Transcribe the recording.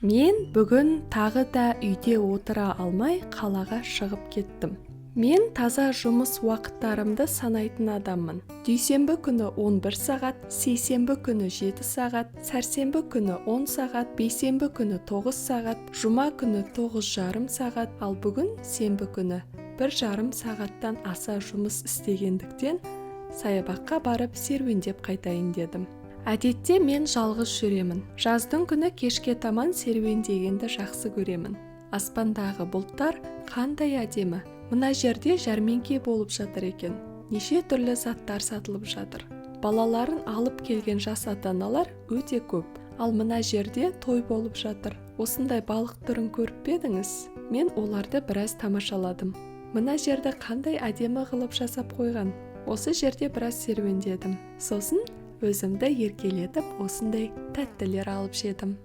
Мен бүгін тағы да үйде отыра алмай қалаға шығып кеттім. Мен таза жұмыс уақыттарымды санайтын адаммын. Дүйсенбі күні 11 сағат, сейсенбі күні 7 сағат, сәрсенбі күні 10 сағат, бейсенбі күні 9 сағат, жұма күні 9,5 сағат, ал бүгін сенбі күні 1,5 сағаттан аса жұмыс істегендіктен саябаққа барып серуендеп қайтайын дедім. Әдетте мен жалғыз жүремін. Жаздың күні кешке таман серуендегенді жақсы көремін. Аспандағы бұлттар қандай әдемі. Мына жерде жәрмеңке болып жатыр екен. Неше түрлі заттар сатылып жатыр. Балаларын алып келген жас ата-аналар өте көп. Ал мына жерде той болып жатыр. Осындай балық түрін көріп пе едіңіз? Мен оларды біраз тамашаладым. Мына жерді қандай әдемі қылып жасап қойған. Осы жерде біраз серуендедім. Сосын өзімді еркелетіп осындай тәттілер алып жедім.